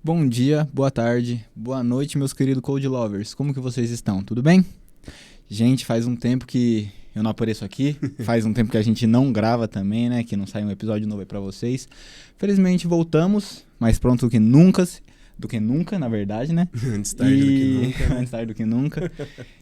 Bom dia, boa tarde, boa noite, meus queridos Code Lovers. Como que vocês estão? Tudo bem? Gente, faz um tempo que eu não apareço aqui. Faz um tempo que a gente não grava também, né? Que não sai um episódio novo aí pra vocês. Felizmente voltamos, mais pronto do que nunca, na verdade, né? Antes tarde do que nunca. Né? Antes tarde do que nunca.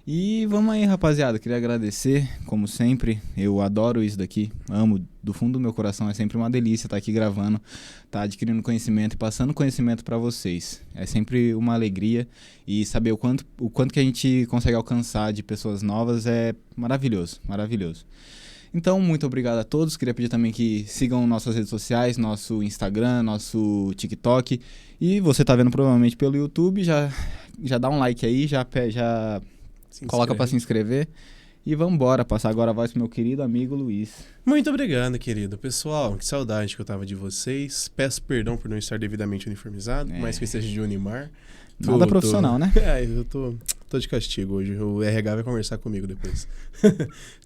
E vamos aí, rapaziada. Queria agradecer, como sempre. Eu adoro isso daqui. Amo. Do fundo do meu coração. É sempre uma delícia estar aqui gravando, estar adquirindo conhecimento e passando conhecimento para vocês. É sempre uma alegria. E saber o quanto que a gente consegue alcançar de pessoas novas é maravilhoso. Maravilhoso. Então, muito obrigado a todos. Queria pedir também que sigam nossas redes sociais, nosso Instagram, nosso TikTok. E você tá vendo provavelmente pelo YouTube, já dá um like aí, já coloca para se inscrever. E vamos embora, passar agora a voz pro meu querido amigo Luiz. Muito obrigado, querido. Pessoal, que saudade que eu tava de vocês. Peço perdão por não estar devidamente uniformizado, mas que eu esteja de Unimar. Nada profissional, né? Eu tô de castigo hoje. O RH vai conversar comigo depois.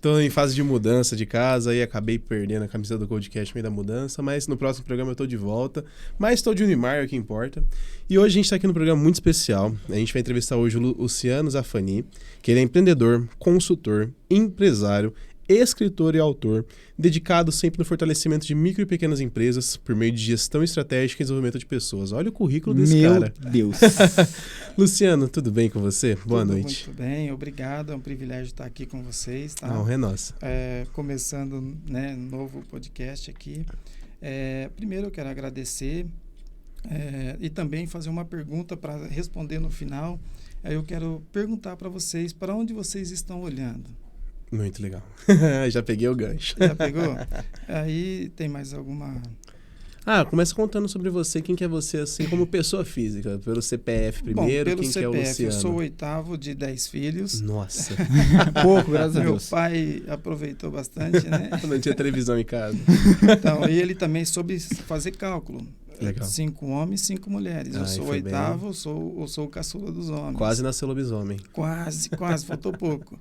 Tô em fase de mudança de casa e acabei perdendo a camisa do Codecast no meio da mudança, mas no próximo programa eu tô de volta. Mas tô de Unimar, é o que importa. E hoje a gente tá aqui no programa muito especial. A gente vai entrevistar hoje o Luciano Zafani, que ele é empreendedor, consultor, empresário, escritor e autor, dedicado sempre no fortalecimento de micro e pequenas empresas por meio de gestão estratégica e desenvolvimento de pessoas. Olha o currículo desse cara. Meu Deus. Luciano, tudo bem com você? Boa noite. Muito bem, obrigado. É um privilégio estar aqui com vocês. Tá? A honra é nossa. Começando um novo podcast aqui. Primeiro eu quero agradecer e também fazer uma pergunta para responder no final. Eu quero perguntar para vocês para onde vocês estão olhando. Muito legal. Já peguei o gancho. Já pegou? Aí tem mais alguma... Começa contando sobre você, quem que é você assim como pessoa física, pelo CPF primeiro, pelo quem CPF, que é o Luciano? Eu sou o oitavo de 10 filhos. Nossa. Pouco, graças a Deus. Meu pai aproveitou bastante, né? Não tinha televisão em casa. Então, e ele também soube fazer cálculo. Legal. 5 homens, 5 mulheres. Eu sou o oitavo, eu sou o caçula dos homens. Quase nasceu lobisomem. Quase, faltou pouco.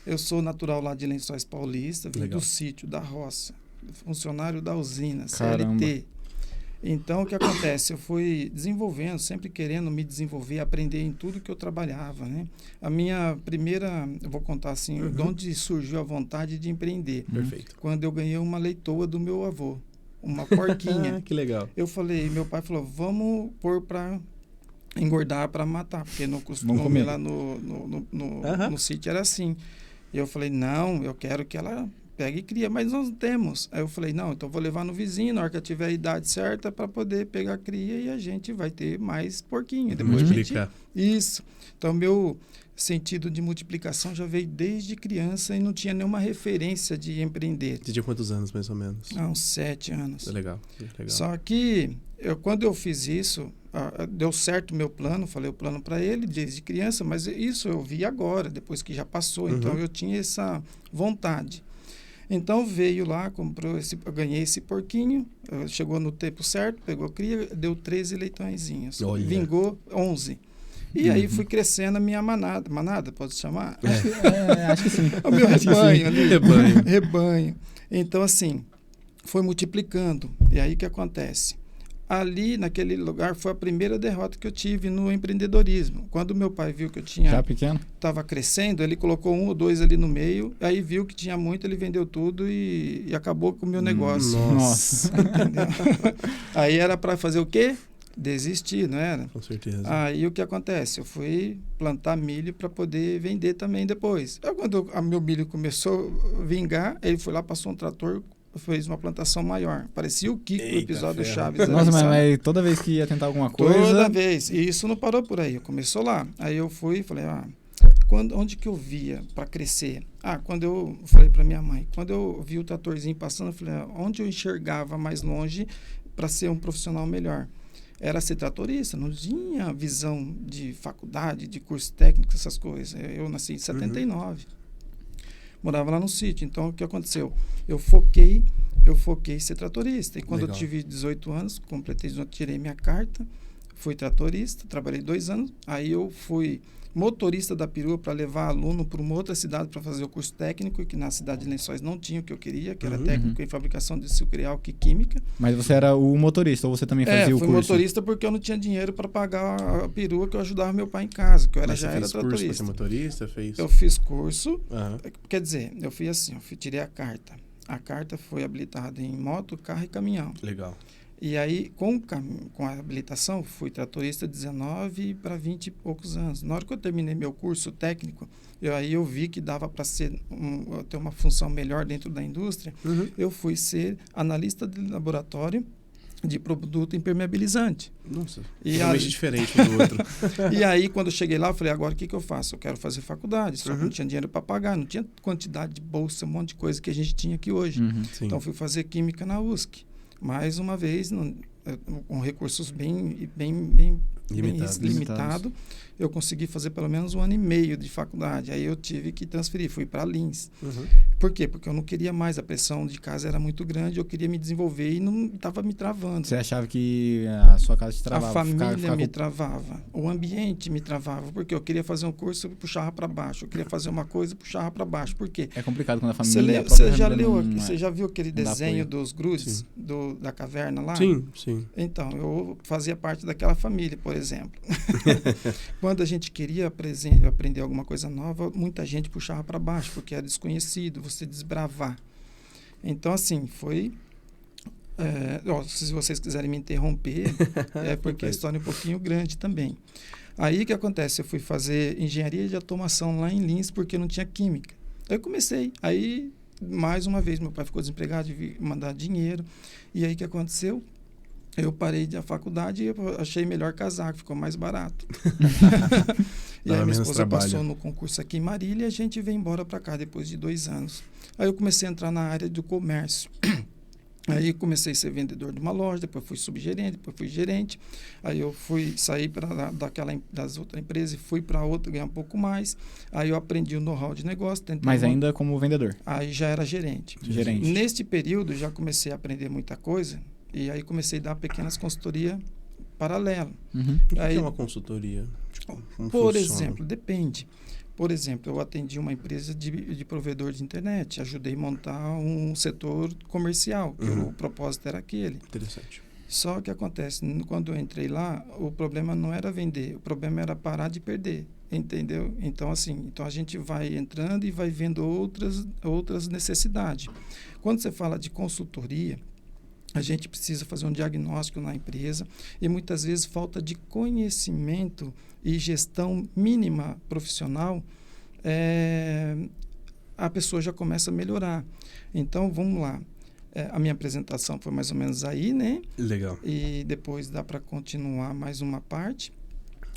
Eu sou natural lá de Lençóis Paulista, vim do sítio, da roça, funcionário da usina, Caramba. CLT. Então, o que acontece? Eu fui desenvolvendo, sempre querendo me desenvolver, aprender em tudo que eu trabalhava, né? A minha primeira, eu vou contar assim, de onde surgiu a vontade de empreender. Perfeito. Quando eu ganhei uma leitoa do meu avô, uma porquinha. Que legal. Eu falei, meu pai falou, vamos pôr para engordar, para matar, porque no costume lá no sítio era assim. E eu falei, não, eu quero que ela pegue e cria, mas nós não temos. Aí eu falei, não, então vou levar no vizinho, na hora que eu tiver a idade certa, para poder pegar a cria e a gente vai ter mais porquinho. Depois multiplicar. Isso. Então, meu sentido de multiplicação já veio desde criança e não tinha nenhuma referência de empreender. Você tinha quantos anos, mais ou menos? Uns 7 anos. Legal. Só que, quando eu fiz isso, deu certo o meu plano, falei o plano para ele desde criança, mas isso eu vi agora, depois que já passou. Então, eu tinha essa vontade. Então, veio lá, eu ganhei esse porquinho, chegou no tempo certo, pegou cria, deu 13 leitõezinhos. Olha. Vingou 11. E aí fui crescendo a minha manada. Manada, pode chamar? Acho que sim. O meu rebanho ali. Rebanho. Rebanho. Então, assim, foi multiplicando. E aí o que acontece? Ali, naquele lugar, foi a primeira derrota que eu tive no empreendedorismo. Quando meu pai viu que eu Já pequeno? estava crescendo, ele colocou 1 ou 2 ali no meio, aí viu que tinha muito, ele vendeu tudo e acabou com o meu negócio. Nossa. Entendeu? Aí era para fazer o quê? Desistir, não era? Com certeza. Aí o que acontece? Eu fui plantar milho para poder vender também depois. Aí, quando o meu milho começou a vingar, ele foi lá, passou um trator, fez uma plantação maior. Parecia o Kiko do episódio do Chaves. Nossa, ali, mas toda vez que ia tentar alguma coisa... Toda vez. E isso não parou por aí. Começou lá. Aí eu fui e falei, onde que eu via para crescer? Quando eu falei para minha mãe, quando eu vi o tratorzinho passando, eu falei, onde eu enxergava mais longe para ser um profissional melhor? Era ser tratorista, não tinha visão de faculdade, de curso técnico, essas coisas. Eu nasci em 79. Morava lá no sítio. Então, o que aconteceu? Eu foquei em ser tratorista. E quando eu tive 18 anos, completei 18, tirei minha carta, fui tratorista, trabalhei 2 anos, aí eu fui motorista da perua para levar aluno para uma outra cidade para fazer o curso técnico, que na cidade de Lençóis não tinha o que eu queria, que era técnico em fabricação de sucro e álcool e química. Mas você era o motorista ou você também fazia o curso? Fui motorista porque eu não tinha dinheiro para pagar a perua que eu ajudava meu pai em casa, que eu já era tratorista. Curso para ser motorista? Eu fiz curso, quer dizer, eu fui assim, tirei a carta. A carta foi habilitada em moto, carro e caminhão. Legal. E aí, com a habilitação, fui tratorista 19 para 20 e poucos anos. Na hora que eu terminei meu curso técnico, eu vi que dava para ter uma função melhor dentro da indústria. Eu fui ser analista de laboratório de produto impermeabilizante. Nossa, totalmente diferente um do outro. E aí, quando eu cheguei lá, eu falei, agora o que eu faço? Eu quero fazer faculdade, só que não tinha dinheiro para pagar, não tinha quantidade de bolsa, um monte de coisa que a gente tinha aqui hoje. Então, fui fazer química na USC. Mais uma vez, com recursos bem limitados, eu consegui fazer pelo menos 1 ano e meio de faculdade. Aí eu tive que transferir, fui para Lins. Por quê? Porque eu não queria mais, a pressão de casa era muito grande, eu queria me desenvolver e não estava me travando. Você achava que a sua casa te travava? A família me travava, o ambiente me travava, porque eu queria fazer um curso e puxava para baixo, eu queria fazer uma coisa e puxava para baixo. Por quê? É complicado quando a família... Você já viu aquele desenho dos Grudes, da caverna lá? Sim. Então, eu fazia parte daquela família, por exemplo. Quando a gente queria aprender alguma coisa nova, muita gente puxava para baixo, porque era desconhecido, você desbravar. Então, assim, foi... se vocês quiserem me interromper, é porque a história é um pouquinho grande também. Aí, o que acontece? Eu fui fazer engenharia de automação lá em Lins, porque não tinha química. Aí eu comecei. Aí, mais uma vez, meu pai ficou desempregado, tive que mandar dinheiro. E aí, o que aconteceu? Eu parei da faculdade e achei melhor casar, que ficou mais barato. E aí minha esposa passou no concurso aqui em Marília e a gente veio embora para cá depois de 2 anos. Aí eu comecei a entrar na área do comércio. Aí comecei a ser vendedor de uma loja, depois fui subgerente, depois fui gerente. Aí eu saí das outras empresas e fui para outra ganhar um pouco mais. Aí eu aprendi o know-how de negócio. Mas ainda como vendedor? Aí já era gerente. Neste período já comecei a aprender muita coisa. E aí comecei a dar pequenas consultorias paralelas. O que é uma consultoria? Por exemplo, depende. Por exemplo, eu atendi uma empresa de provedor de internet. Ajudei a montar um setor comercial, que o propósito era aquele. Interessante. Só que acontece, quando eu entrei lá, o problema não era vender, o problema era parar de perder. Entendeu? Então, assim, a gente vai entrando e vai vendo outras necessidades. Quando você fala de consultoria, a gente precisa fazer um diagnóstico na empresa e muitas vezes falta de conhecimento e gestão mínima profissional, a pessoa já começa a melhorar. Então, vamos lá. A minha apresentação foi mais ou menos aí, né? Legal. E depois dá para continuar mais uma parte.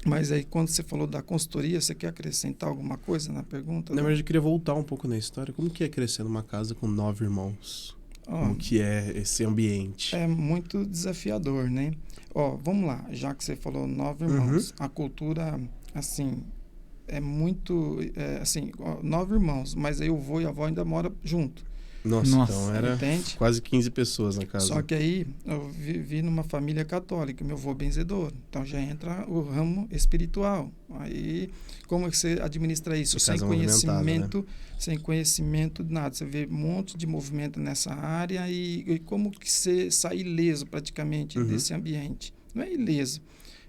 Mas aí, quando você falou da consultoria, você quer acrescentar alguma coisa na pergunta? Na verdade, eu queria voltar um pouco na história. Como que é crescer numa casa com 9 irmãos? Como que é esse ambiente? É muito desafiador, né? Vamos lá, já que você falou 9 irmãos, a cultura, assim, é muito, assim, 9 irmãos, mas aí o vô e a avó ainda moram junto. Nossa, então era quase 15 pessoas na casa. Só que aí eu vivi numa família católica, meu avô benzedor, então já entra o ramo espiritual. Aí, como é que você administra isso? Sem conhecimento, né? Sem conhecimento de nada. Você vê um monte de movimento nessa área e como que você sai ileso praticamente desse ambiente. Não é ileso.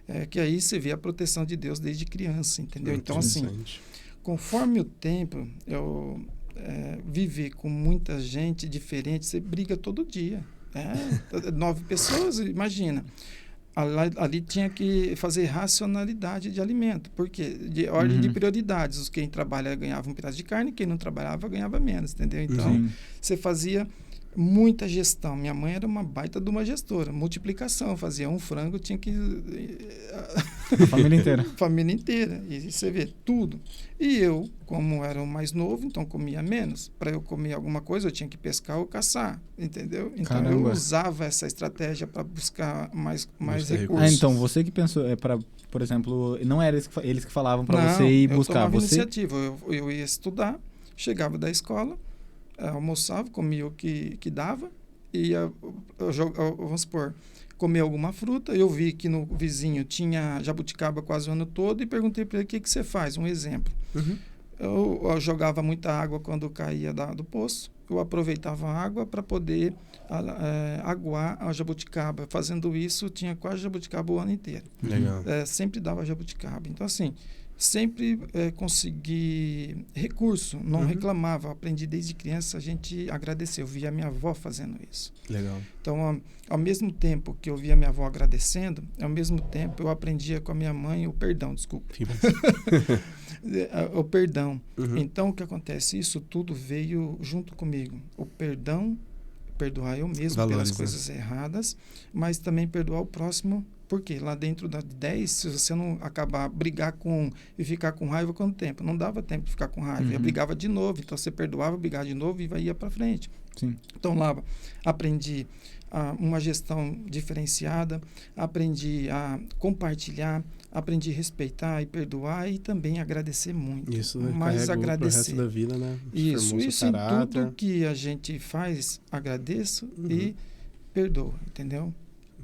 É que aí você vê a proteção de Deus desde criança, entendeu? Então, assim, conforme o tempo, viver com muita gente diferente, você briga todo dia. 9 pessoas, imagina. Ali tinha que fazer racionalidade de alimento, porque de ordem de prioridades. Quem trabalha ganhava um pedaço de carne, quem não trabalhava ganhava menos, entendeu? Então, você fazia muita gestão. Minha mãe era uma baita de uma gestora. Multiplicação, fazia um frango, tinha que... Família inteira. Família inteira. E você vê tudo. E eu, como era o mais novo, então comia menos. Para eu comer alguma coisa, eu tinha que pescar ou caçar, entendeu? Então, eu usava essa estratégia para buscar mais recursos. Então, você que pensou, por exemplo, não era eles que falavam para você ir buscar. Eu tomava iniciativa. Eu ia estudar, chegava da escola, almoçava, comia o que dava, ia, vamos supor, comer alguma fruta. Eu vi que no vizinho tinha jabuticaba quase o ano todo e perguntei para ele: o que você faz? Um exemplo. Eu jogava muita água quando caía do poço. Eu aproveitava a água para poder aguar a jabuticaba. Fazendo isso, tinha quase jabuticaba o ano inteiro. Legal. Sempre dava jabuticaba. Então, assim, sempre consegui recurso, não reclamava. Aprendi desde criança, a gente agradeceu. Eu via a minha avó fazendo isso. Legal. Então, ao mesmo tempo que eu via minha avó agradecendo, ao mesmo tempo eu aprendia com a minha mãe o perdão, desculpa. O perdão. Então, o que acontece? Isso tudo veio junto comigo. O perdão, perdoar eu mesmo pelas coisas erradas, mas também perdoar o próximo. Porque lá dentro da 10, se você não acabar brigar e ficar com raiva, quanto tempo? Não dava tempo de ficar com raiva. Eu brigava de novo. Então, você perdoava, brigava de novo e ia para frente. Sim. Então, lá aprendi uma gestão diferenciada, aprendi a compartilhar, aprendi a respeitar e perdoar e também agradecer muito. Isso, né? Mas agradecer. Pro resto da vida, né? Isso em tudo que a gente faz, agradeço e perdoo, entendeu?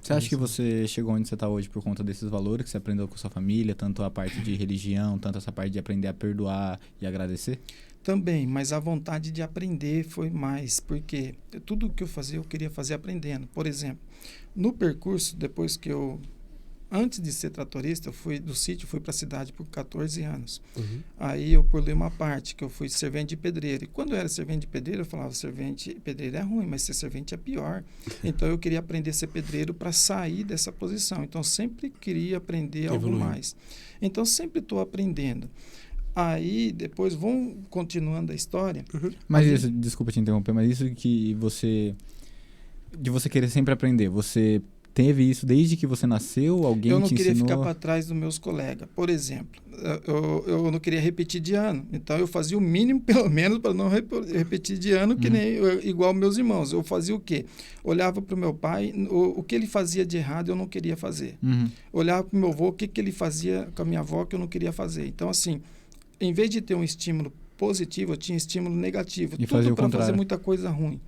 Você acha que você chegou onde você está hoje por conta desses valores que você aprendeu com sua família, tanto a parte de religião, tanto essa parte de aprender a perdoar e agradecer? Também, mas a vontade de aprender foi mais, porque tudo que eu fazia, eu queria fazer aprendendo. Por exemplo, no percurso, depois que antes de ser tratorista, eu fui do sítio, fui para a cidade por 14 anos. Aí eu pulei uma parte, que eu fui servente de pedreiro. E quando eu era servente de pedreiro, eu falava, servente pedreiro é ruim, mas ser servente é pior. Então eu queria aprender a ser pedreiro para sair dessa posição. Então sempre queria aprender algo mais. Então sempre estou aprendendo. Aí, depois, vão continuando a história. Mas isso, desculpa te interromper, mas isso que de você querer sempre aprender, você teve isso desde que você nasceu? Alguém te ensinou? Eu não queria ficar para trás dos meus colegas. Por exemplo, eu não queria repetir de ano. Então, eu fazia o mínimo, pelo menos, para não repetir de ano, que nem igual meus irmãos. Eu fazia o quê? Olhava para o meu pai, o que ele fazia de errado, eu não queria fazer. Olhava para o meu avô, o que ele fazia com a minha avó, que eu não queria fazer. Então, assim, em vez de ter um estímulo positivo, eu tinha estímulo negativo. E tudo para fazer muita coisa ruim.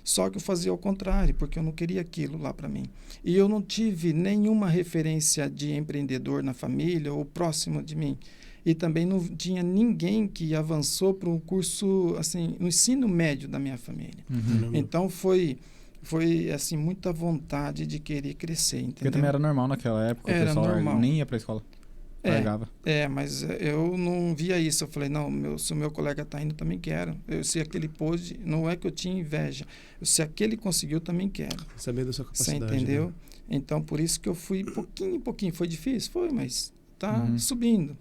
Só que eu fazia ao contrário, porque eu não queria aquilo lá para mim. E eu não tive nenhuma referência de empreendedor na família ou próximo de mim. E também não tinha ninguém que avançou para um curso, assim, no ensino médio da minha família. Então, foi assim, muita vontade de querer crescer, entendeu? Porque também era normal naquela época, o pessoal nem ia para a escola. Mas eu não via isso. Eu falei, não, se o meu colega está indo, também quero. Se aquele pôde, não é que eu tinha inveja. Se aquele conseguiu, também quero. Saber da sua capacidade. Você entendeu? Né? Então, por isso que eu fui pouquinho em pouquinho. Foi difícil? Foi, mas tá subindo.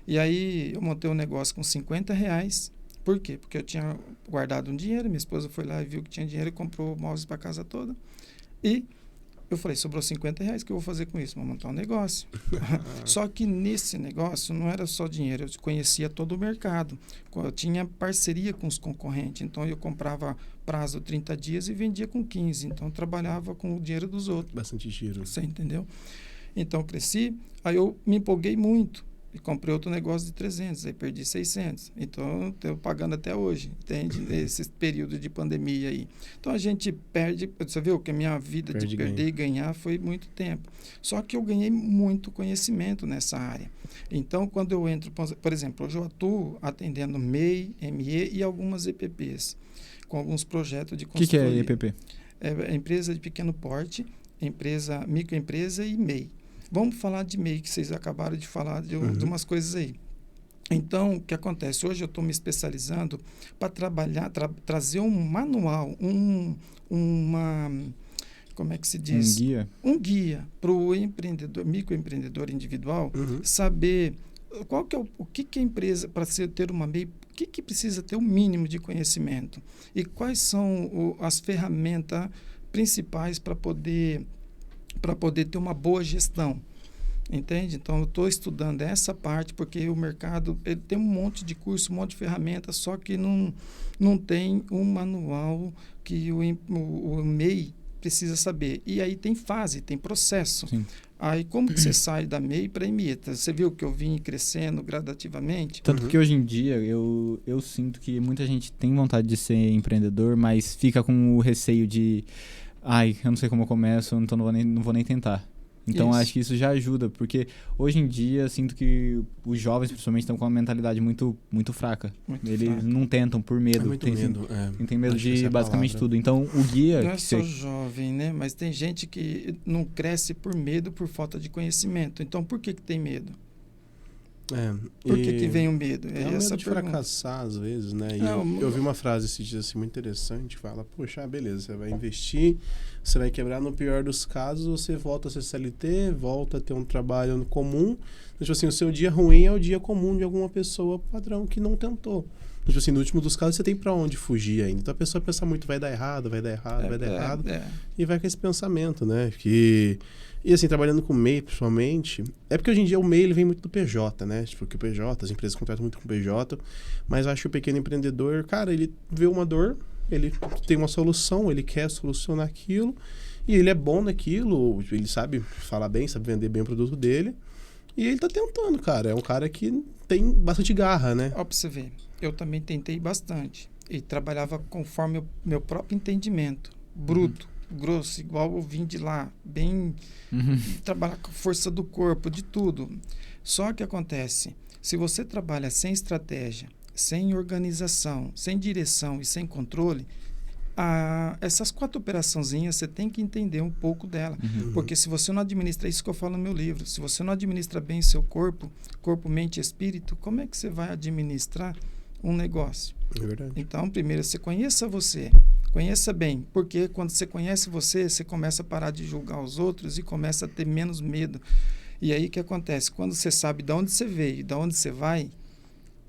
E aí, eu montei um negócio com R$50. Por quê? Porque eu tinha guardado um dinheiro. Minha esposa foi lá e viu que tinha dinheiro e comprou móveis para a casa toda. E eu falei, sobrou R$50, o que eu vou fazer com isso? Vou montar um negócio. Só que nesse negócio não era só dinheiro, eu conhecia todo o mercado. Eu tinha parceria com os concorrentes, então eu comprava prazo 30 dias e vendia com 15. Então eu trabalhava com o dinheiro dos outros. Bastante giro. Você entendeu? Então eu cresci, aí eu me empolguei muito. E comprei outro negócio de 300, aí perdi 600. Então, estou pagando até hoje, entende? Esse período de pandemia aí. Então, a gente perde... Você viu que a minha vida de perder e ganhar foi muito tempo. Só que eu ganhei muito conhecimento nessa área. Então, quando eu entro... Por exemplo, hoje eu atuo atendendo MEI, ME e algumas EPPs, com alguns projetos de consultoria. O que é EPP? É empresa de pequeno porte, microempresa e MEI. Vamos falar de MEI, que vocês acabaram de falar de umas coisas aí. Então, o que acontece? Hoje eu estou me especializando para trazer um manual, como é que se diz? Um guia para o microempreendedor individual saber o que é a empresa, para ter uma MEI, o que precisa ter o mínimo de conhecimento e quais são as ferramentas principais para poder ter uma boa gestão, entende? Então, eu estou estudando essa parte, porque o mercado ele tem um monte de curso, um monte de ferramentas, só que não tem um manual que o MEI precisa saber. E aí tem fase, tem processo. Sim. Aí, como que você sai da MEI para a ME? Você viu que eu vim crescendo gradativamente? Tanto que hoje em dia eu sinto que muita gente tem vontade de ser empreendedor, mas fica com o receio de... ai, eu não sei como eu começo, então não vou nem tentar. Então, Isso. acho que isso já ajuda, porque hoje em dia, sinto que os jovens, principalmente, estão com uma mentalidade muito, muito fraca. Muito Eles fraca. não tentam por medo. É muito medo. Tem medo Acho que essa é de a basicamente palavra. tudo. Então, o guia... Não é que só você- jovem, né? Mas tem gente que não cresce por medo, por falta de conhecimento. Então, por que tem medo? Por que vem o medo? É o essa medo de a pergunta. fracassar, às vezes, né? E Não, eu vi uma frase esses dias assim, muito interessante, fala, poxa, beleza, você vai investir, você vai quebrar, no pior dos casos, você volta a ser CLT, volta a ter um trabalho comum. Tipo assim, o seu dia ruim é o dia comum de alguma pessoa padrão que não tentou. Tipo assim, no último dos casos, você tem pra onde fugir ainda. Então a pessoa pensa muito, vai dar errado, vai dar errado, vai dar errado. E vai com esse pensamento, né? E assim, trabalhando com MEI, principalmente, é porque hoje em dia o MEI ele vem muito do PJ, né? Tipo, que o PJ, as empresas contratam muito com o PJ, mas eu acho que o pequeno empreendedor, cara, ele vê uma dor, ele tem uma solução, ele quer solucionar aquilo, e ele é bom naquilo, ele sabe falar bem, sabe vender bem o produto dele, e ele tá tentando, cara. É um cara que tem bastante garra, né? Ó, pra você ver, eu também tentei bastante. E trabalhava conforme o meu próprio entendimento. Bruto, grosso, igual eu vim de lá. Bem... Trabalhar com a força do corpo, de tudo. Só que acontece, se você trabalha sem estratégia, sem organização, sem direção e sem controle, essas 4 operaçãozinhas você tem que entender um pouco dela. Porque se você não administra, isso que eu falo no meu livro, se você não administra bem seu corpo, mente e espírito, como é que você vai administrar um negócio? É verdade. Então, primeiro, você conheça você. Conheça bem, porque quando você conhece você começa a parar de julgar os outros e começa a ter menos medo. E aí o que acontece? Quando você sabe de onde você veio e de onde você vai,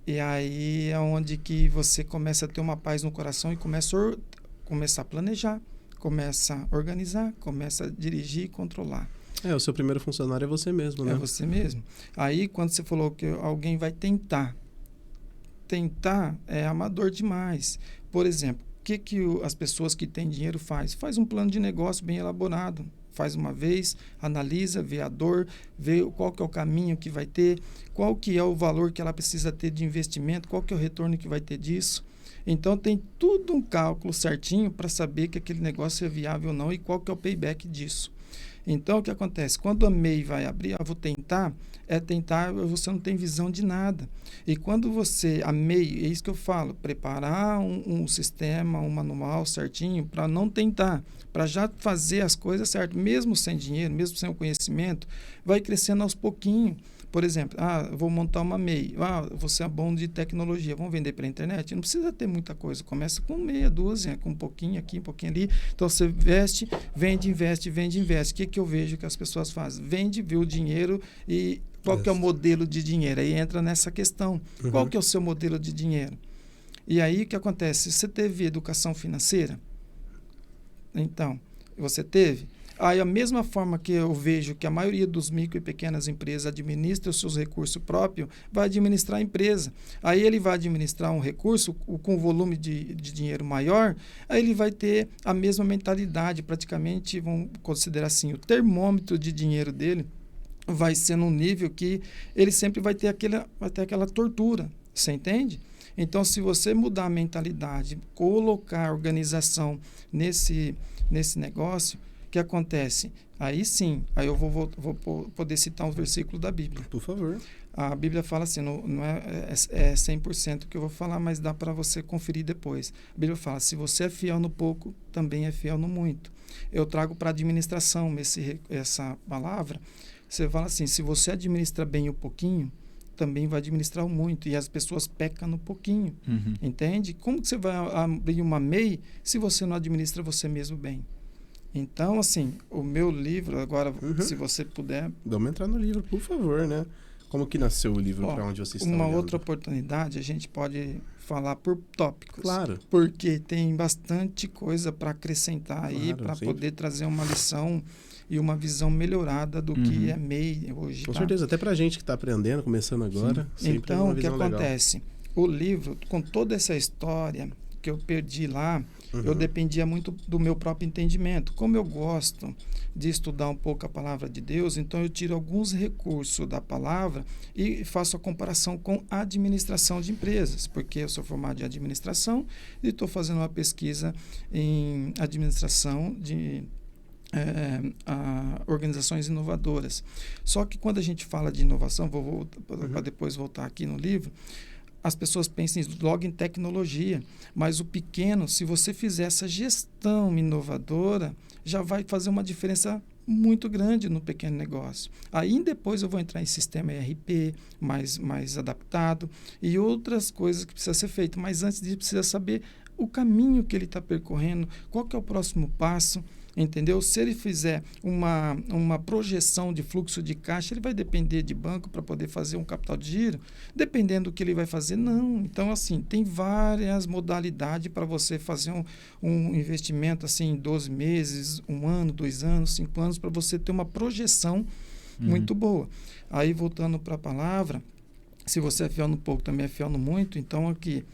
e aí é onde que você começa a ter uma paz no coração e começa a planejar, começa a organizar, começa a dirigir e controlar. O seu primeiro funcionário é você mesmo, né? É você mesmo. Aí, quando você falou que alguém vai tentar é amador demais. Por exemplo, o que as pessoas que têm dinheiro faz? Faz um plano de negócio bem elaborado. Faz uma vez, analisa, vê a dor, vê qual que é o caminho que vai ter, qual que é o valor que ela precisa ter de investimento, qual que é o retorno que vai ter disso. Então, tem tudo um cálculo certinho para saber que aquele negócio é viável ou não e qual que é o payback disso. Então, o que acontece? Quando a MEI vai abrir, vou tentar, você não tem visão de nada. E quando a MEI, é isso que eu falo, preparar um sistema, um manual certinho para não tentar, para já fazer as coisas certas, mesmo sem dinheiro, mesmo sem o conhecimento, vai crescendo aos pouquinhos. Por exemplo, vou montar uma MEI, você é bom de tecnologia, vamos vender pela internet? Não precisa ter muita coisa, começa com meia dúzia, com um pouquinho aqui, um pouquinho ali. Então, você vende, investe. O que eu vejo que as pessoas fazem? Vende, vê o dinheiro e qual que é o modelo de dinheiro? Aí entra nessa questão. Qual que é o seu modelo de dinheiro? E aí, o que acontece? Você teve educação financeira? Então, você teve? Aí, a mesma forma que eu vejo que a maioria dos micro e pequenas empresas administra os seus recursos próprios, vai administrar a empresa. Aí ele vai administrar um recurso com volume de dinheiro maior, aí ele vai ter a mesma mentalidade, praticamente, vamos considerar assim, o termômetro de dinheiro dele vai ser num nível que ele sempre vai ter aquela tortura, você entende? Então, se você mudar a mentalidade, colocar organização nesse negócio, o que acontece? Aí sim, aí eu vou poder citar um versículo da Bíblia. Por favor. A Bíblia fala assim, não é 100% que eu vou falar, mas dá para você conferir depois. A Bíblia fala, se você é fiel no pouco, também é fiel no muito. Eu trago para a administração essa palavra. Você fala assim, se você administra bem o pouquinho, também vai administrar o muito. E as pessoas pecam no pouquinho. Entende? Como que você vai abrir uma MEI se você não administra você mesmo bem? Então, assim, o meu livro, agora, se você puder... Vamos entrar no livro, por favor, né? Como que nasceu o livro, para onde você está Uma olhando? outra oportunidade, a gente pode falar por tópicos. Claro. Porque tem bastante coisa para acrescentar aí, para poder trazer uma lição e uma visão melhorada do que é MEI hoje. Com certeza, até para a gente que está aprendendo, começando agora. Então, o que acontece? O livro, com toda essa história, eu perdi lá, eu dependia muito do meu próprio entendimento. Como eu gosto de estudar um pouco a palavra de Deus, então eu tiro alguns recursos da palavra e faço a comparação com a administração de empresas, porque eu sou formado em administração e estou fazendo uma pesquisa em administração de organizações inovadoras. Só que quando a gente fala de inovação, vou para depois voltar aqui no livro, as pessoas pensam logo em tecnologia, mas o pequeno, se você fizer essa gestão inovadora, já vai fazer uma diferença muito grande no pequeno negócio. Aí depois eu vou entrar em sistema ERP, mais adaptado, e outras coisas que precisa ser feito. Mas antes disso, precisa saber o caminho que ele está percorrendo, qual que é o próximo passo. Entendeu? Se ele fizer uma projeção de fluxo de caixa, ele vai depender de banco para poder fazer um capital de giro? Dependendo do que ele vai fazer, não. Então, assim, tem várias modalidades para você fazer um investimento assim, em 12 meses, 1 ano, 2 anos, 5 anos, para você ter uma projeção muito boa. Aí, voltando para a palavra, se você é fiel no pouco, também é fiel no muito, então aqui...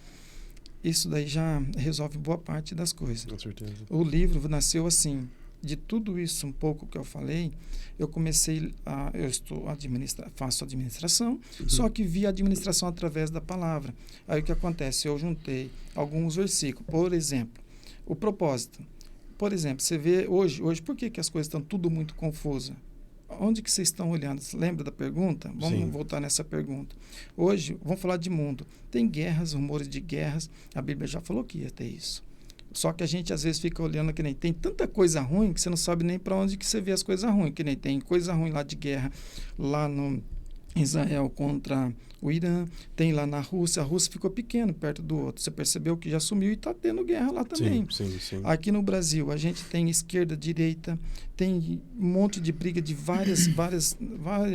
Isso daí já resolve boa parte das coisas. Com certeza. O livro nasceu assim. De tudo isso, um pouco que eu falei, eu comecei faço administração, só que vi a administração através da palavra. Aí o que acontece? Eu juntei alguns versículos. Por exemplo, o propósito. Por exemplo, você vê hoje por que as coisas estão tudo muito confusas? Onde que vocês estão olhando? Você lembra da pergunta? Vamos voltar nessa pergunta. Hoje, vamos falar de mundo. Tem guerras, rumores de guerras. A Bíblia já falou que ia ter isso. Só que a gente, às vezes, fica olhando que nem... Tem tanta coisa ruim que você não sabe nem para onde que você vê as coisas ruins. Que nem tem coisa ruim lá de guerra, lá no Israel contra o Irã. Tem lá na Rússia. A Rússia ficou pequena perto do outro. Você percebeu que já sumiu e está tendo guerra lá também. Sim. Aqui no Brasil, a gente tem esquerda, direita, tem um monte de briga de várias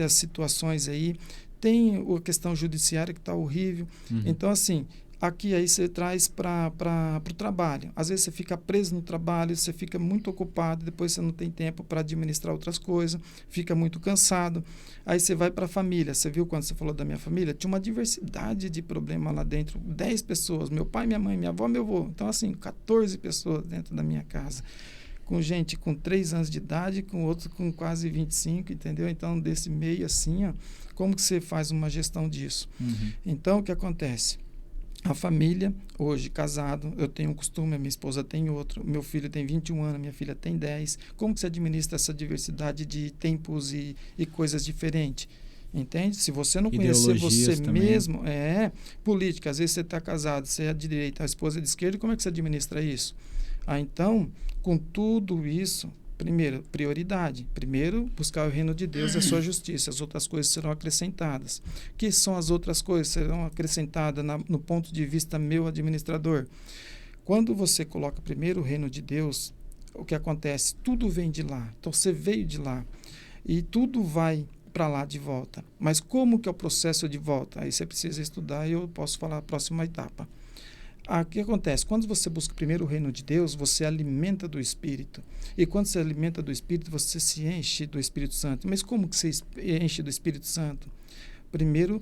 situações aí. Tem a questão judiciária que está horrível. Então, assim, aqui aí você traz para o trabalho. Às vezes você fica preso no trabalho, você fica muito ocupado, depois você não tem tempo para administrar outras coisas, fica muito cansado. Aí você vai para a família. Você viu quando você falou da minha família? Tinha uma diversidade de problemas lá dentro. 10 pessoas, meu pai, minha mãe, minha avó, meu avô. Então, assim, 14 pessoas dentro da minha casa. Com gente com 3 anos de idade, com outros com quase 25, entendeu? Então, desse meio assim, ó, como que você faz uma gestão disso? Então, o que acontece? A família, hoje, casado, eu tenho um costume, a minha esposa tem outro, meu filho tem 21 anos, minha filha tem 10. Como que você administra essa diversidade de tempos e coisas diferentes? Entende? Se você não conhecer você também mesmo, política, às vezes você está casado, você é de direita, a esposa é de esquerda, como é que você administra isso? Então, com tudo isso, primeiro, prioridade. Primeiro, buscar o reino de Deus e a sua justiça. As outras coisas serão acrescentadas. O que são as outras coisas? Serão acrescentadas no ponto de vista meu administrador. Quando você coloca primeiro o reino de Deus, o que acontece? Tudo vem de lá. Então, você veio de lá. E tudo vai para lá de volta. Mas como que é o processo de volta? Aí você precisa estudar e eu posso falar a próxima etapa. O que acontece? Quando você busca primeiro o reino de Deus, você alimenta do Espírito. E quando você alimenta do Espírito, você se enche do Espírito Santo. Mas como que você enche do Espírito Santo? Primeiro,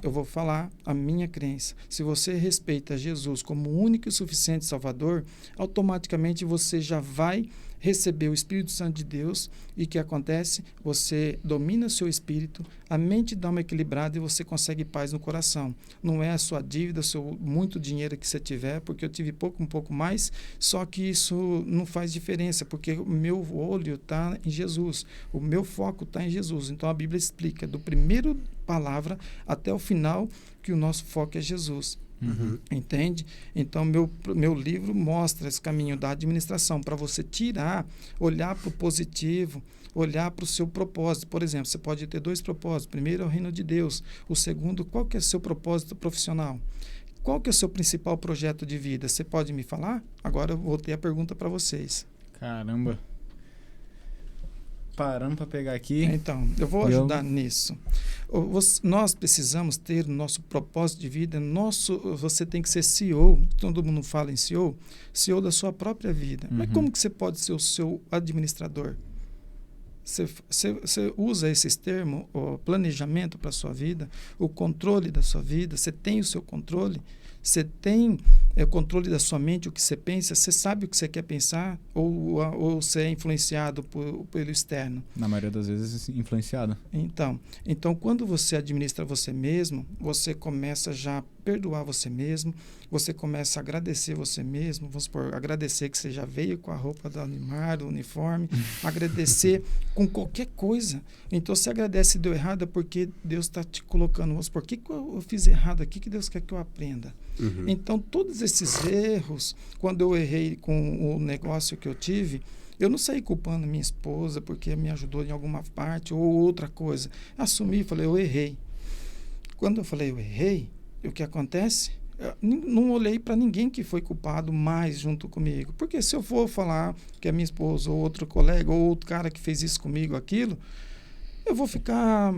eu vou falar a minha crença. Se você respeita Jesus como o único e suficiente Salvador, automaticamente você já vai receber o Espírito Santo de Deus. E o que acontece? Você domina o seu espírito, a mente dá uma equilibrada e você consegue paz no coração. Não é a sua dívida, o seu muito dinheiro que você tiver, porque eu tive um pouco mais, só que isso não faz diferença, porque o meu olho está em Jesus, o meu foco está em Jesus. Então a Bíblia explica, do primeiro palavra até o final, que o nosso foco é Jesus. Entende? Então, meu livro mostra esse caminho da administração para você olhar para o positivo, olhar para o seu propósito. Por exemplo, você pode ter 2 propósitos. O primeiro é o reino de Deus. O segundo, qual que é o seu propósito profissional? Qual que é o seu principal projeto de vida? Você pode me falar? Agora eu voltei a pergunta para vocês. Caramba. Parando para pegar aqui. Então, eu vou ajudar nisso. Nós precisamos ter o nosso propósito de vida. Você tem que ser CEO. Todo mundo fala em CEO. CEO da sua própria vida. Mas como que você pode ser o seu administrador? Você usa esses termos, o planejamento para a sua vida, o controle da sua vida. Você tem o seu controle? Você tem é o controle da sua mente, o que você pensa, você sabe o que você quer pensar ou você é influenciado pelo externo? Na maioria das vezes, influenciado. Então, quando você administra você mesmo, você começa já a perdoar você mesmo, você começa a agradecer você mesmo, vamos supor, agradecer que você já veio com a roupa do animal, do uniforme, agradecer com qualquer coisa. Então, se agradece e deu errado, é porque Deus está te colocando, vamos supor, o que eu fiz errado aqui que Deus quer que eu aprenda? Uhum. Então, todos esses erros, quando eu errei com o negócio que eu tive, eu não saí culpando minha esposa porque me ajudou em alguma parte ou outra coisa. Assumi e falei, eu errei. Quando eu falei, eu errei, o que acontece? Eu não olhei para ninguém que foi culpado mais junto comigo. Porque se eu for falar que é minha esposa ou outro colega ou outro cara que fez isso comigo, aquilo, eu vou ficar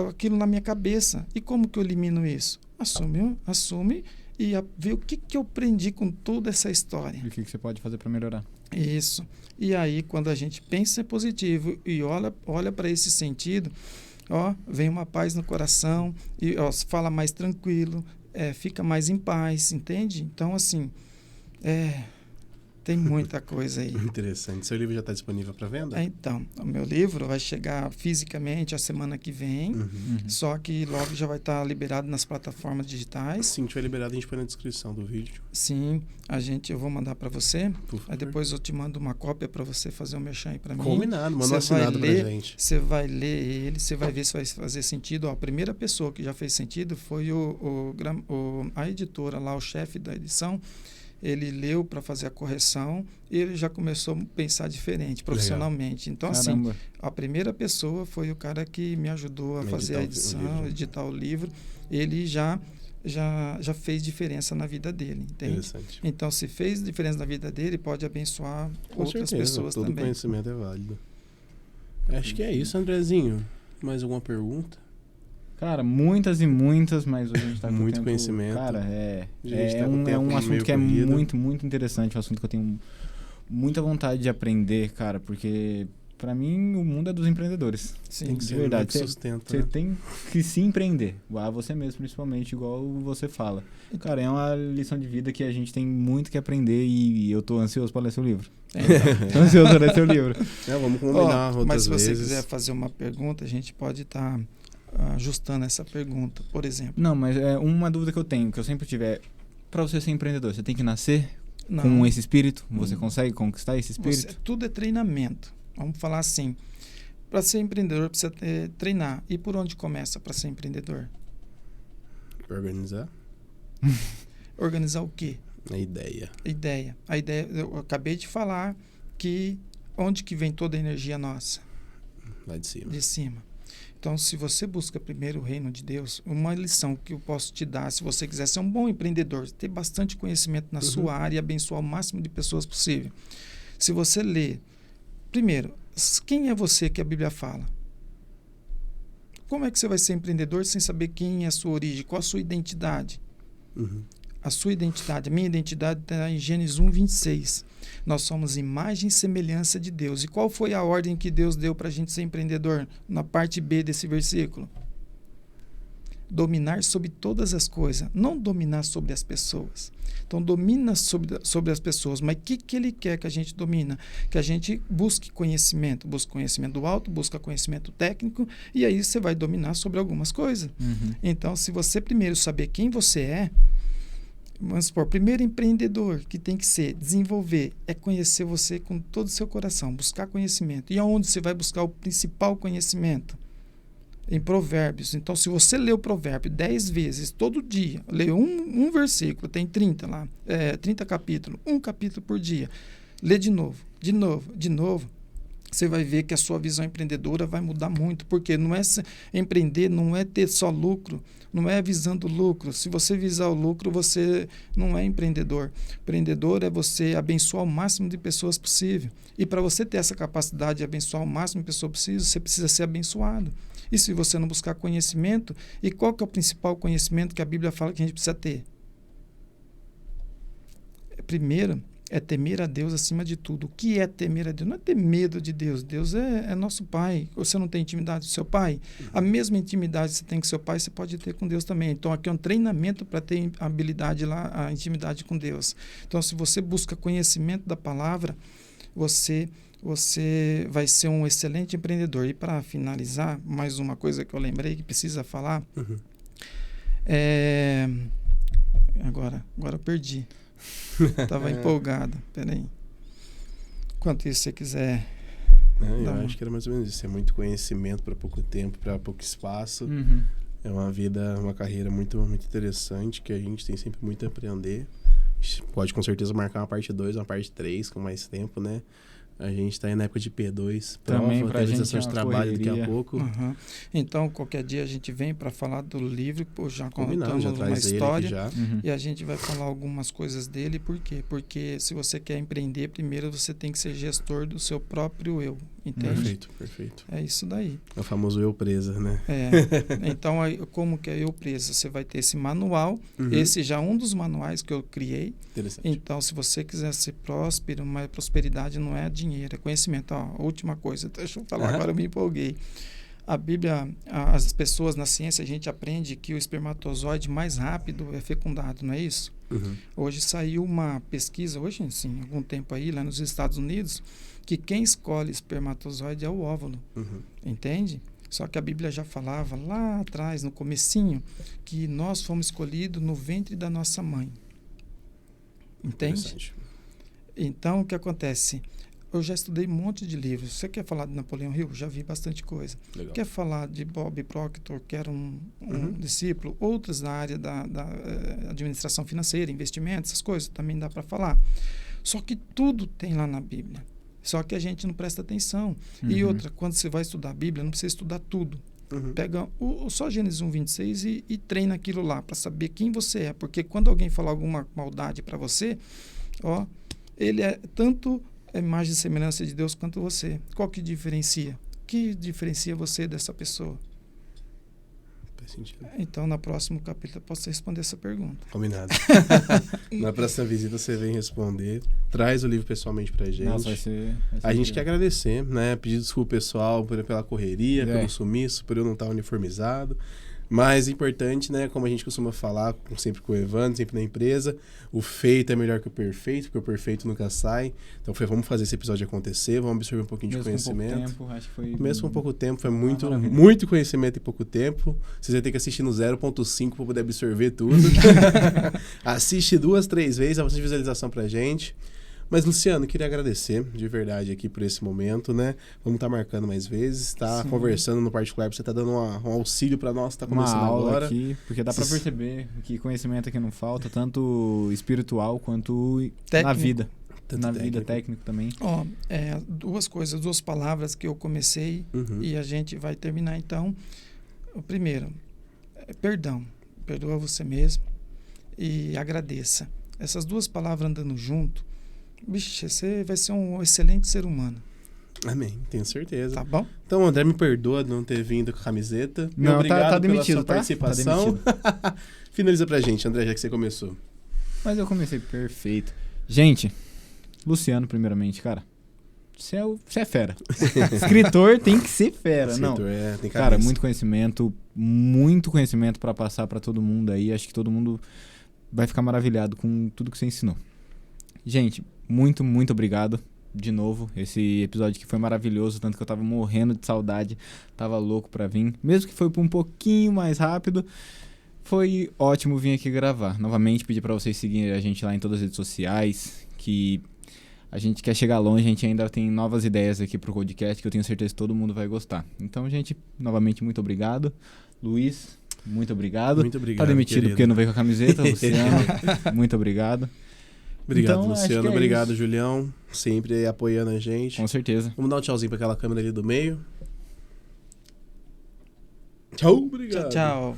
aquilo na minha cabeça. E como que eu elimino isso? Assume e ver o que eu aprendi com toda essa história. E o que você pode fazer para melhorar? Isso. E aí, quando a gente pensa positivo e olha para esse sentido, vem uma paz no coração e se fala mais tranquilo, fica mais em paz, entende? Então, assim, tem muita coisa aí. Interessante. Seu livro já está disponível para venda? Então, o meu livro vai chegar fisicamente a semana que vem, Uhum. só que logo já vai estar liberado nas plataformas digitais. Sim, tiver liberado, a gente põe na descrição do vídeo. Sim, eu vou mandar para você, Por favor. aí depois eu te mando uma cópia para você fazer um merchan aí para mim. Combinado, manda um Você vai assinado pra ler, gente. Você vai ler ele, você vai ver se vai fazer sentido. A primeira pessoa que já fez sentido foi a editora lá, o chefe da edição. Ele leu para fazer a correção e ele já começou a pensar diferente profissionalmente. Legal. Então, Caramba. assim, a primeira pessoa foi o cara que me ajudou a fazer a edição, editar o livro. Ele já fez diferença na vida dele, entende? Interessante. Então, se fez diferença na vida dele, pode abençoar Com outras certeza, pessoas todo também. conhecimento é válido. Acho que é isso, Andrezinho. Mais alguma pergunta? Cara, muitas e muitas, mas hoje a gente tá com Muito tempo, conhecimento. Cara, A gente tá com o é tempo um assunto meio que corrido. é muito, muito interessante, um assunto que eu tenho muita vontade de aprender, cara, porque pra mim o mundo é dos empreendedores. Sim, Tem que de ser verdade. que sustenta, Você né? tem que se empreender, você mesmo principalmente, igual você fala. Cara, é uma lição de vida que a gente tem muito que aprender e eu tô ansioso para ler seu livro. Tô ansioso para ler seu livro. Vamos combinar outras mas se você vezes. quiser fazer uma pergunta, a gente pode estar ajustando essa pergunta, por exemplo. Não, mas é uma dúvida que eu tenho, que eu sempre tive, pra você ser empreendedor, você tem que nascer Não, com esse espírito? Você consegue conquistar esse espírito? tudo é treinamento. Vamos falar assim. Para ser empreendedor, precisa treinar. E por onde começa para ser empreendedor? Organizar Organizar o quê? a ideia. A ideia, eu acabei de falar que onde que vem toda a energia nossa? Lá de cima. De cima. Então, se você busca primeiro o reino de Deus, uma lição que eu posso te dar, se você quiser ser um bom empreendedor, ter bastante conhecimento na sua área e abençoar o máximo de pessoas possível. Se você ler, primeiro, quem é você que a Bíblia fala? Como é que você vai ser empreendedor sem saber quem é a sua origem? Qual a sua identidade? Uhum. A sua identidade, a minha identidade está em Gênesis 1:26. Nós somos imagem e semelhança de Deus. E qual foi a ordem que Deus deu para a gente ser empreendedor? Na parte B desse versículo. Dominar sobre todas as coisas, não dominar sobre as pessoas. Então, domina sobre as pessoas, mas o que ele quer que a gente domina? Que a gente busque conhecimento do alto, busca conhecimento técnico, e aí você vai dominar sobre algumas coisas. Uhum. Então, se você primeiro saber quem você é, vamos supor, primeiro empreendedor que tem que desenvolver, é conhecer você com todo o seu coração, buscar conhecimento. E aonde você vai buscar o principal conhecimento? Em Provérbios. Então, se você lê o provérbio 10 vezes, todo dia, lê um versículo, tem 30 lá, 30 capítulos, um capítulo por dia, lê de novo, você vai ver que a sua visão empreendedora vai mudar muito, porque empreender não é ter só lucro, não é visando lucro. Se você visar o lucro, você não é empreendedor. Empreendedor é você abençoar o máximo de pessoas possível. E para você ter essa capacidade de abençoar o máximo de pessoas possível, você precisa ser abençoado. E se você não buscar conhecimento, e qual que é o principal conhecimento que a Bíblia fala que a gente precisa ter? Primeiro, é temer a Deus acima de tudo. O que é temer a Deus? Não é ter medo de Deus. Deus é nosso Pai. Você não tem intimidade com seu Pai? A mesma intimidade que você tem com seu Pai, você pode ter com Deus também. Então, aqui é um treinamento para ter a habilidade lá, a intimidade com Deus. Então, se você busca conhecimento da palavra, você vai ser um excelente empreendedor. E para finalizar, mais uma coisa que eu lembrei que precisa falar. Agora eu perdi. Estava empolgado. Peraí. Enquanto isso, se você quiser... eu acho que era mais ou menos isso. É muito conhecimento para pouco tempo, para pouco espaço. É uma carreira muito, muito interessante, que a gente tem sempre muito a aprender. A gente pode com certeza marcar uma parte 2, uma parte 3 com mais tempo, né? A gente está aí na época de P2, também para a gente de trabalho correria. daqui a pouco. Então, qualquer dia a gente vem para falar do livro, já Combinado, contamos já uma traz história ele aqui e a gente vai falar algumas coisas dele. Por quê? Porque se você quer empreender, primeiro você tem que ser gestor do seu próprio eu, entende? Perfeito. É isso daí. É o famoso eu presa, né? Então, como que é eu presa? Você vai ter esse manual, esse já é um dos manuais que eu criei. Interessante. Então, se você quiser ser próspero, mas prosperidade não é dinheiro, é conhecimento. Última coisa, deixa eu falar, agora eu me empolguei. A Bíblia, as pessoas na ciência, a gente aprende que o espermatozoide mais rápido é fecundado, não é isso? Hoje saiu uma pesquisa, hoje sim, algum tempo aí, lá nos Estados Unidos, que quem escolhe espermatozoide é o óvulo, entende? Só que a Bíblia já falava lá atrás, no comecinho, que nós fomos escolhidos no ventre da nossa mãe. Entende? Então, o que acontece? Eu já estudei um monte de livros. Você quer falar de Napoleão Hill? Já vi bastante coisa. Legal. Quer falar de Bob Proctor, que era um discípulo? Outros na área da administração financeira, investimentos, essas coisas, também dá para falar. Só que tudo tem lá na Bíblia. Só que a gente não presta atenção. E outra, quando você vai estudar a Bíblia, não precisa estudar tudo. Pega só Gênesis 1:26 e treina aquilo lá para saber quem você é. Porque quando alguém falar alguma maldade para você, ele é tanto a imagem e semelhança de Deus quanto você. Qual que diferencia? O que diferencia você dessa pessoa? Faz sentido. Então, no próximo capítulo, eu posso responder essa pergunta. Combinado. Na próxima visita, você vem responder. Traz o livro pessoalmente pra gente. Nossa, vai ser a gente quer agradecer, né? Pedir desculpa pessoal pela correria, pelo sumiço, por eu não estar uniformizado. Mas importante, né? Como a gente costuma falar sempre com o Evandro, sempre na empresa, o feito é melhor que o perfeito, porque o perfeito nunca sai. Então vamos fazer esse episódio acontecer, vamos absorver um pouquinho de conhecimento. Com pouco tempo, acho que foi mesmo com pouco tempo, foi muito conhecimento em pouco tempo. Vocês vão ter que assistir no 0.5 para poder absorver tudo. Assiste 2, 3 vezes, dá bastante visualização pra gente. Mas, Luciano, queria agradecer de verdade aqui por esse momento, né? Vamos estar marcando mais vezes, conversando no particular, você tá dando um auxílio para nós, tá começando uma aula agora. Aqui, porque dá para perceber que conhecimento aqui não falta, tanto espiritual quanto técnico. Na vida. Vida técnico também. Duas coisas, 2 palavras que eu comecei e a gente vai terminar. Então, o primeiro, perdão. Perdoa você mesmo e agradeça. Essas 2 palavras andando junto, você vai ser um excelente ser humano. Amém, tenho certeza. Tá bom? Então, André, me perdoa de não ter vindo com a camiseta. Não, obrigado tá demitido, pela sua participação. Tá Finaliza pra gente, André, já que você começou. Mas eu comecei perfeito. Gente, Luciano, primeiramente, cara, você é fera. Escritor tem que ser fera. Escritor, não. Tem cara, muito conhecimento pra passar pra todo mundo aí. Acho que todo mundo vai ficar maravilhado com tudo que você ensinou. Gente, muito, muito obrigado de novo. Esse episódio aqui foi maravilhoso, tanto que eu tava morrendo de saudade, tava louco pra vir. Mesmo que foi um pouquinho mais rápido, foi ótimo vir aqui gravar. Novamente, pedir pra vocês seguirem a gente lá em todas as redes sociais, que a gente quer chegar longe, a gente ainda tem novas ideias aqui pro podcast, que eu tenho certeza que todo mundo vai gostar. Então, gente, novamente, muito obrigado. Luiz, muito obrigado. Muito obrigado, tá demitido, querido, porque não veio com a camiseta. Luciano, muito obrigado. Obrigado, então, Luciano. Obrigado, Julião. Sempre apoiando a gente. Com certeza. Vamos dar um tchauzinho pra aquela câmera ali do meio. Tchau, obrigado. Tchau.